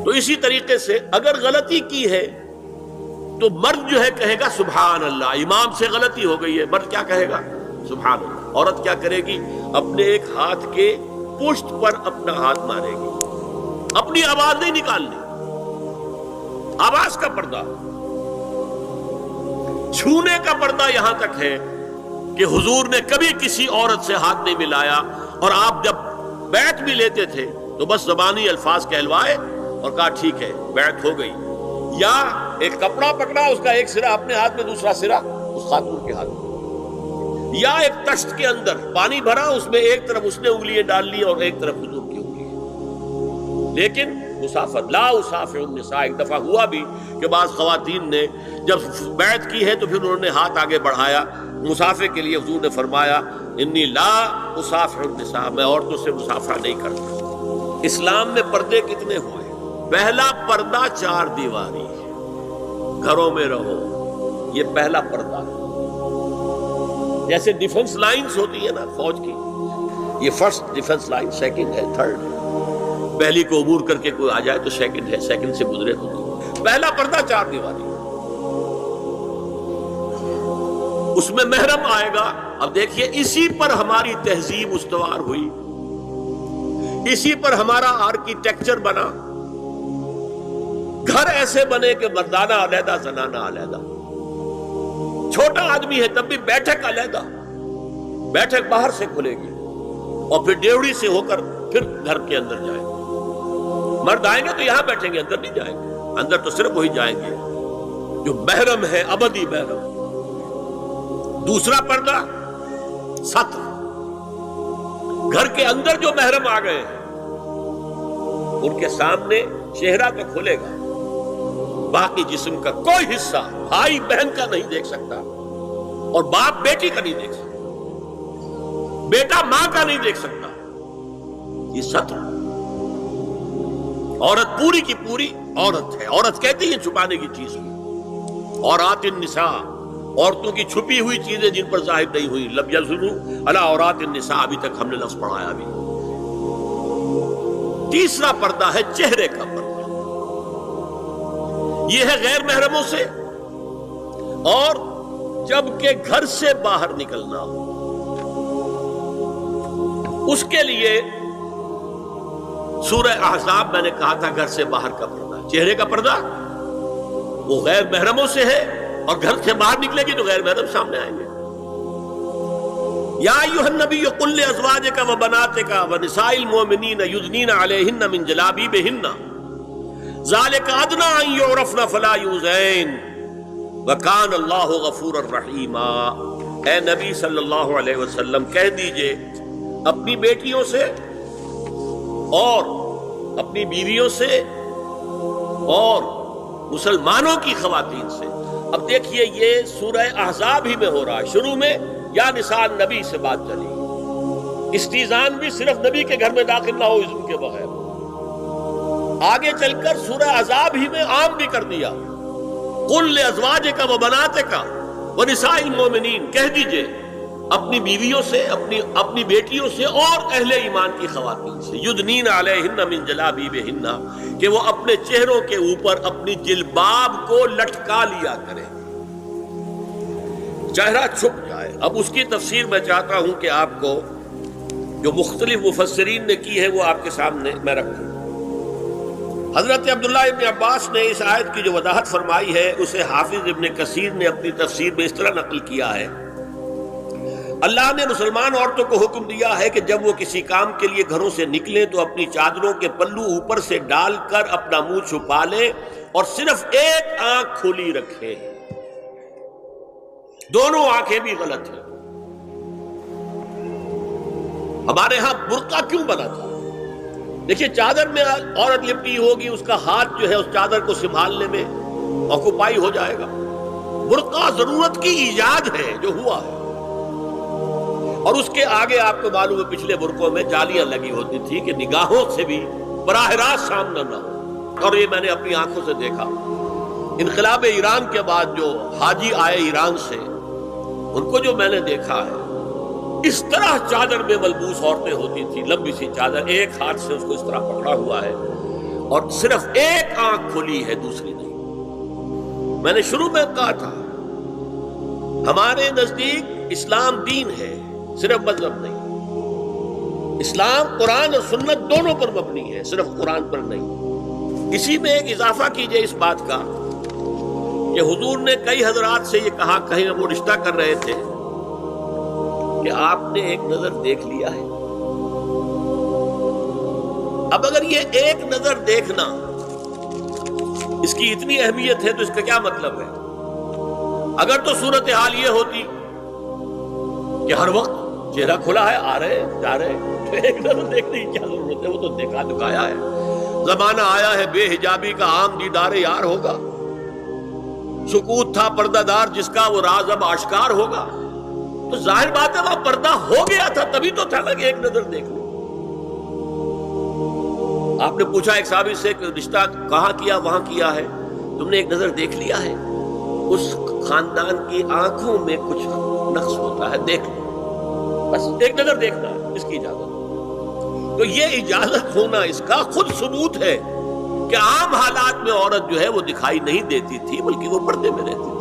تو اسی طریقے سے اگر غلطی کی ہے تو مرد جو ہے کہے گا سبحان اللہ، امام سے غلطی ہو گئی ہے، مرد کیا کہے گا؟ سبحان اللہ۔ عورت کیا کرے گی؟ اپنے ایک ہاتھ کے پشت پر اپنا ہاتھ مارے گی، اپنی آواز نہیں نکالنی، آواز کا پردہ، چھونے کا پردہ یہاں تک ہے کہ حضور نے کبھی کسی عورت سے ہاتھ نہیں ملایا، اور آپ جب بیعت بھی لیتے تھے تو بس زبانی الفاظ کہلوائے اور کہا ٹھیک ہے بیعت ہو گئی، یا ایک کپڑا پکڑا، اس کا ایک سرا اپنے ہاتھ میں، دوسرا سرا اس خاتون کے ہاتھ میں، یا ایک تشت کے اندر پانی بھرا، اس میں ایک طرف اس نے انگلیاں ڈال لی اور ایک طرف حضور کی انگلیاں، لیکن مسافر لا اسافر النساء۔ ایک دفعہ ہوا بھی کہ بعض خواتین نے جب بیعت کی ہے تو پھر انہوں نے ہاتھ آگے بڑھایا مسافے کے لیے، حضور نے فرمایا انی لا اسافر النساء، میں عورتوں سے مسافہ نہیں کرتا۔ اسلام میں پردے کتنے ہوئے؟ پہلا پردہ 4 دیواری، گھروں میں رہو، یہ پہلا پردہ ہے۔ جیسے ڈیفنس لائنز ہوتی ہے نا فوج کی، یہ فرسٹ ڈیفنس لائن، سیکنڈ ہے، تھرڈ ہے، پہلی کو عبور کر کے کوئی آ جائے تو سیکنڈ ہے، سیکنڈ سے گزرے تو پہلا پردہ 4 دیواری، اس میں محرم آئے گا۔ اب دیکھیے اسی پر ہماری تہذیب استوار ہوئی، اسی پر ہمارا آرکیٹیکچر بنا، گھر ایسے بنے کہ مردانہ علیحدہ زنانہ علیحدہ، چھوٹا آدمی ہے تب بھی بیٹھک علیحدہ، بیٹھک باہر سے کھلے گی اور پھر ڈیوڑی سے ہو کر پھر گھر کے اندر جائیں گے، مرد آئیں گے تو یہاں بیٹھیں گے، اندر نہیں جائیں گے، اندر تو صرف وہی جائیں گے جو محرم ہے، ابدی محرم۔ دوسرا پردہ ستر، گھر کے اندر جو محرم آ گئے ہیں ان کے سامنے چہرہ تو کھلے گا، باقی جسم کا کوئی حصہ بھائی بہن کا نہیں دیکھ سکتا، اور باپ بیٹی کا نہیں دیکھ سکتا، بیٹا ماں کا نہیں دیکھ سکتا، یہ ستر۔ عورت پوری کی پوری عورت ہے، عورت کہتی ہے چھپانے کی چیز کو، عورات النساء، عورتوں کی چھپی ہوئی چیزیں جن پر ظاہر نہیں ہوئی، لم یظہروا علی عورات النساء، ابھی تک ہم نے لفظ پڑھایا ابھی۔ تیسرا پردہ ہے چہرے کا پردہ، یہ ہے غیر محرموں سے، اور جب کہ گھر سے باہر نکلنا ہو اس کے لیے سورہ احزاب میں نے کہا تھا گھر سے باہر کا پردہ، چہرے کا پردہ وہ غیر محرموں سے ہے، اور گھر سے باہر نکلے گی تو غیر محرم سامنے آئیں گے۔ یا ایھا النبی قل لازواجک وبناتک ونساء المؤمنین یدنین علیہن من جلابیبہن ذالک ادنی ان یعرفن فلا یؤذین وکان اللہ غفورا رحیما۔ اے نبی صلی اللہ علیہ وسلم کہہ دیجئے اپنی بیٹیوں سے اور اپنی بیویوں سے اور مسلمانوں کی خواتین سے۔ اب دیکھیے یہ سورہ احزاب ہی میں ہو رہا ہے، شروع میں یا نساء نبی سے بات چلی، استیزان بھی صرف نبی کے گھر میں داخل نہ ہو اذن کے بغیر، آگے چل کر سورہ احزاب ہی میں عام بھی کر دیا، قل لازواجک وبناتک ونساء المؤمنین، کہہ دیجئے اپنی بیویوں سے، اپنی بیٹیوں سے اور اہل ایمان کی خواتین سے، یدنین علیہن من جلابیبہن، کہ وہ اپنے چہروں کے اوپر اپنی جلباب کو لٹکا لیا کریں، چہرہ چھپ جائے۔ اب اس کی تفسیر میں چاہتا ہوں کہ آپ کو جو مختلف مفسرین نے کی ہے وہ آپ کے سامنے میں رکھوں۔ حضرت عبداللہ ابن عباس نے اس آیت کی جو وضاحت فرمائی ہے اسے حافظ ابن کثیر نے اپنی تفسیر میں اس طرح نقل کیا ہے، اللہ نے مسلمان عورتوں کو حکم دیا ہے کہ جب وہ کسی کام کے لیے گھروں سے نکلیں تو اپنی چادروں کے پلو اوپر سے ڈال کر اپنا منہ چھپا لیں اور صرف ایک آنکھ کھلی رکھیں، دونوں آنکھیں بھی غلط ہیں۔ ہمارے ہاں برقع کیوں بنا تھا؟ دیکھیے چادر میں عورت لپٹی ہوگی، اس کا ہاتھ جو ہے اس چادر کو سنبھالنے میں آکوپائی ہو جائے گا۔ برقع ضرورت کی ایجاد ہے جو ہوا ہے، اور اس کے آگے آپ کو معلوم ہے پچھلے برقعوں میں جالیاں لگی ہوتی تھی کہ نگاہوں سے بھی براہ راست سامنا نہ ہو، اور یہ میں نے اپنی آنکھوں سے دیکھا۔ انقلاب ایران کے بعد جو حاجی آئے ایران سے، ان کو جو میں نے دیکھا ہے اس طرح چادر میں ملبوس عورتیں ہوتی تھی، لمبی سی چادر، ایک ہاتھ سے اس کو اس طرح پکڑا ہوا ہے، اور صرف ایک آنکھ کھلی ہے، دوسری نہیں۔ میں نے شروع میں کہا تھا ہمارے نزدیک اسلام دین ہے، صرف مذہب نہیں۔ اسلام قرآن اور سنت دونوں پر مبنی ہے، صرف قرآن پر نہیں۔ اسی میں ایک اضافہ کیجئے اس بات کا کہ حضور نے کئی حضرات سے یہ کہا، کہیں وہ رشتہ کر رہے تھے کہ آپ نے ایک نظر دیکھ لیا ہے۔ اب اگر یہ ایک نظر دیکھنا اس کی اتنی اہمیت ہے تو اس کا کیا مطلب ہے؟ اگر تو صورتحال یہ ہوتی کہ ہر وقت چہرہ کھلا ہے، آ رہے جا رہے، تو ایک نظر دیکھنے کی کیا ضرورت ہے؟ وہ تو دیکھا دکھایا ہے۔ زمانہ آیا ہے بے حجابی کا، عام دیدار یار ہوگا۔ سکوت تھا پردہ دار جس کا، وہ راز اب آشکار ہوگا۔ تو ظاہر بات ہے وہاں پردہ ہو گیا تھا، تبھی تو تھا نا کہ ایک نظر دیکھ لو۔ آپ نے پوچھا ایک صحابی سے کہ رشتہ کہاں کیا؟ وہاں کیا ہے۔ تم نے ایک نظر دیکھ لیا ہے؟ اس خاندان کی آنکھوں میں کچھ نقص ہوتا ہے، دیکھ لو، بس ایک نظر دیکھنا ہے، اس کی اجازت۔ تو یہ اجازت ہونا اس کا خود ثبوت ہے کہ عام حالات میں عورت جو ہے وہ دکھائی نہیں دیتی تھی، بلکہ وہ پردے میں رہتی تھی۔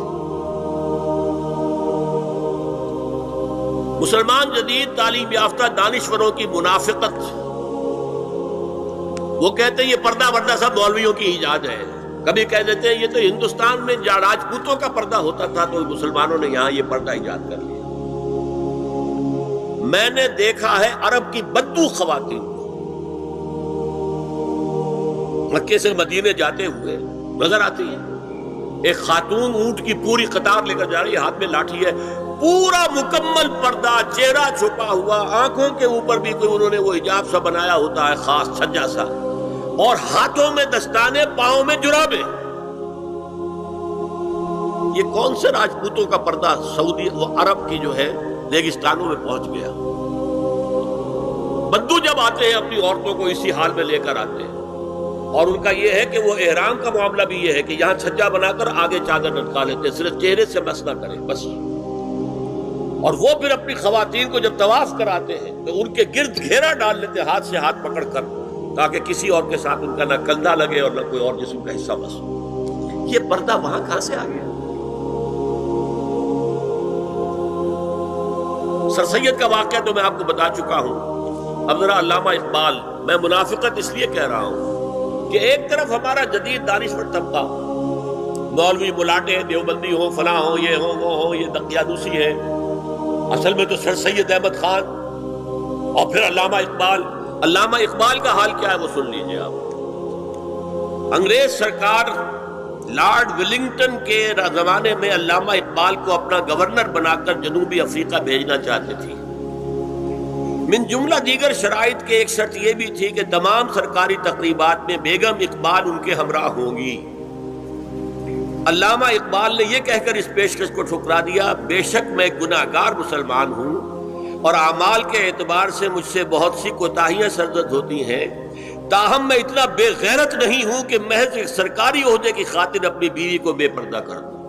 مسلمان جدید تعلیم یافتہ دانشوروں کی منافقت، وہ کہتے ہیں یہ پردہ وردہ سب مولویوں کی ایجاد ہے۔ کبھی کہہ دیتے ہیں یہ تو ہندوستان میں راجپوتوں کا پردہ ہوتا تھا تو مسلمانوں نے یہاں یہ پردہ ایجاد کر لیا۔ میں نے دیکھا ہے عرب کی بدو خواتین مکے سے مدینے جاتے ہوئے نظر آتی ہے۔ ایک خاتون اونٹ کی پوری قطار لے کر جا رہی ہے، ہاتھ میں لاٹھی ہے، پورا مکمل پردہ، چہرہ چھپا ہوا، آنکھوں کے اوپر بھی کوئی انہوں نے وہ حجاب سا بنایا ہوتا ہے خاص چھجا سا، اور ہاتھوں میں دستانے، پاؤں میں جرابیں۔ یہ کون سے راجپوتوں کا پردہ سعودی و عرب کی جو ہے ریگستانوں میں پہنچ گیا؟ بدو جب آتے ہیں اپنی عورتوں کو اسی حال میں لے کر آتے ہیں، اور ان کا یہ ہے کہ وہ احرام کا معاملہ بھی یہ ہے کہ یہاں چھجا بنا کر آگے چادر لٹکا لیتے ہیں، صرف چہرے سے مس نہ کریں بس۔ اور وہ پھر اپنی خواتین کو جب طواف کراتے ہیں تو ان کے گرد گھیرا ڈال لیتے ہیں ہاتھ سے ہاتھ پکڑ کر، تاکہ کسی اور کے ساتھ ان کا نہ کندھا لگے اور نہ کوئی اور جسم کا حصہ بس۔ یہ پردہ وہاں کہاں سے آ گیا؟ سر سید کا واقعہ تو میں آپ کو بتا چکا ہوں۔ اب ذرا علامہ اقبال، میں منافقت اس لیے کہہ رہا ہوں کہ ایک طرف ہمارا جدید دانشور طبقہ، مولوی ملاٹے دیوبندی ہوں، فلاں ہوں، یہ ہوں وہ ہوں، یہ دقیانوسی ہے، اصل میں تو سر سید احمد خان، اور پھر علامہ اقبال۔ علامہ اقبال کا حال کیا ہے وہ سن لیجئے آپ۔ انگریز سرکار لارڈ ولنگٹن کے زمانے میں علامہ اقبال کو اپنا گورنر بنا کر جنوبی افریقہ بھیجنا چاہتے تھی۔ من جملہ دیگر شرائط کے ایک شرط یہ بھی تھی کہ تمام سرکاری تقریبات میں بیگم اقبال ان کے ہمراہ ہوں گی۔ علامہ اقبال نے یہ کہہ کر اس پیشکش کو ٹھکرا دیا، بے شک میں گناہگار مسلمان ہوں اور اعمال کے اعتبار سے مجھ سے بہت سی کوتاہیاں سرزد ہوتی ہیں، تاہم میں اتنا بے غیرت نہیں ہوں کہ محض ایک سرکاری عہدے کی خاطر اپنی بیوی کو بے پردہ کر دوں۔